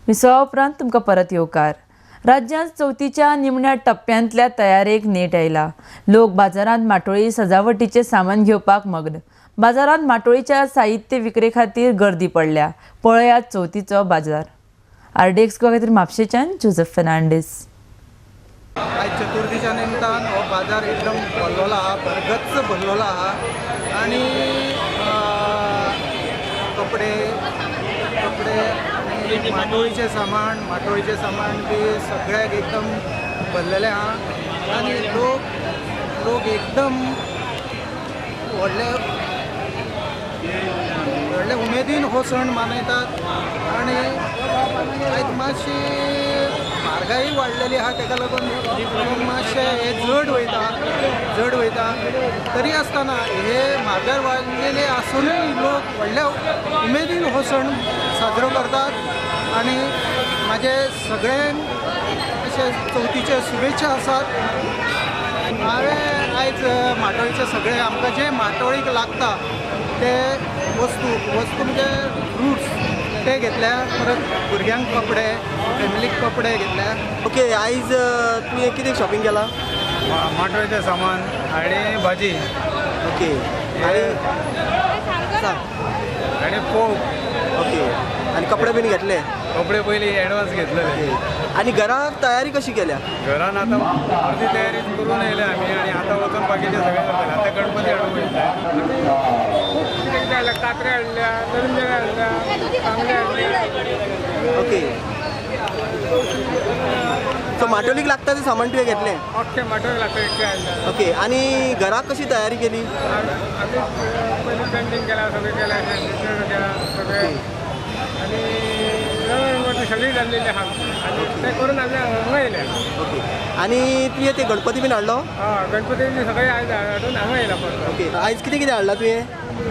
विसवा उपरांत तुमकां परत येवकार। राज्यांत चवथीच्या निमण्या टप्प्यांतल्या तयारेक नेट आयला। लोक बाजारांत माटोळी सजावटीचे सामान घेवपाक मग्न। बाजारांत माटोळीच्या साहित्य विक्रे खातीर गर्दी पडल्या। पळयात चवथीचो बाजार। आरडीएक्स खातीर म्हापशेच्यान जोसेफ फर्नांडीस। आज चतुर्थीच्या निमतान हो बाजार एकदम भरलेलो आहा, भरगच्च भरलेलो आहा आणि कपडे आणि माटोळीचे सामान बी सगळ्याक एकदम भरलेले आहा आणि लोक एकदम व्हडले उमेदीन हो सण मनयतात आणि आयज मातशी म्हारगाई वाडलेली आहा ताका लागून मातशें हे जड वयता तरी आसतना हे म्हारगाय वाडलेले आसुनूय लोक व्हडल्या उमेदीन हो सण साजरो करतात आणि म्हाजे सगळ्यांक अशे चवथीचे शुभेच्छा आसात। हांवें आयज माटोळीचे सगळे आमकां जे माटोळीक लागता ते वस्तू म्हणजे फ्रुट्स ते घेतल्या, परत भुरग्यांक कपडे, फॅमिलीक कपडे घेतल्या। ओके, आयज तुवें कितें शॉपिंग केलां? माटोळीचें सामान आनी भाजी। ओके, आनी फोव। ओके, आनी कपडे बीन घेतले? कपडे पयलीं एडवान्स घेतलेले। आनी घराक तयारी कशी केल्या? घरान आतां अर्दी तयारी करून येयले आमी आणि आतां वचून बाकीचे सगळे करतले। आतां गणपती हाडूंक वयता। खूब कितें हाडल्या, कात्रे हाडल्या, तरंजळे हाडल्या, बांगडे हाडले। ओके, सो माटोळीक लागता तें सामान तुवें घेतलें? ओके, माटोळीक लागता इतकें हाडल्या। ओके, आनी घराक कशी तयारी केली? आमी पयलीं पेंटींग केलां, सगळें केलां, केलां सगळें आनी सगळी जाल्लेली आहा आनी ते करून आमी हांगा येयले। ओके, आनी तुवें ते गणपती बीन हाडलो? हय, गणपती सगळे आयज हाडून हांगा येयला परत। ओके, आयज कितें कितें हाडला तुवें?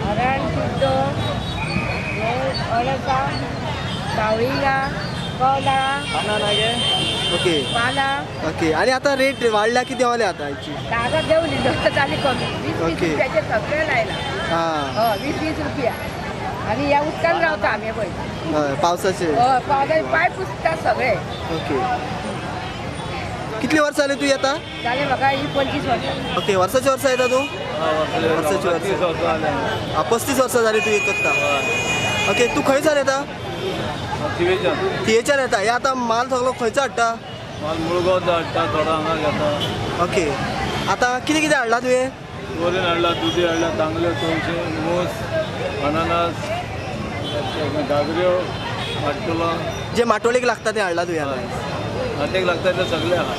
हरण शुद्ध अळसा बावळीला कवला ओके पाला। ओके, आनी आतां रेट वाडल्या कितें देंवले आतां हाची? दादा देवली जाली कमी 20 ओके. रुपयाचे सगळे लायला। हां, हय, 20 रुपया आनी ह्या उदकान रावता आमी पळय। हय, पावसाचे। हय, पावसाचे पाय पुसता सगळे। ओके, कितली वर्सां जाली तूं येता? जाले म्हाका ही 25 वर्सां। ओके, वर्साची वर्सां येता तूं? वर्साची वर्सां। 35 वर्सां जाली तूं एक करता। ओके, तूं खंयच्यान येता? थियेच्यान येता। हे आतां माल सगळो खंयचो हाडटा? माल मुळगांवचो हाडटा, थोडो हांगा घेता। ओके, आतां कितें कितें हाडला तुवें? वरेन हाडला, दुदी हाडला, तांगल्यो, तवशे, मूस, अननस, गाजऱ्यो हाडटलो। जे माटोळीक लागता तें हाडला तुवें आतां? हातीक लागता ते सगळे आहा।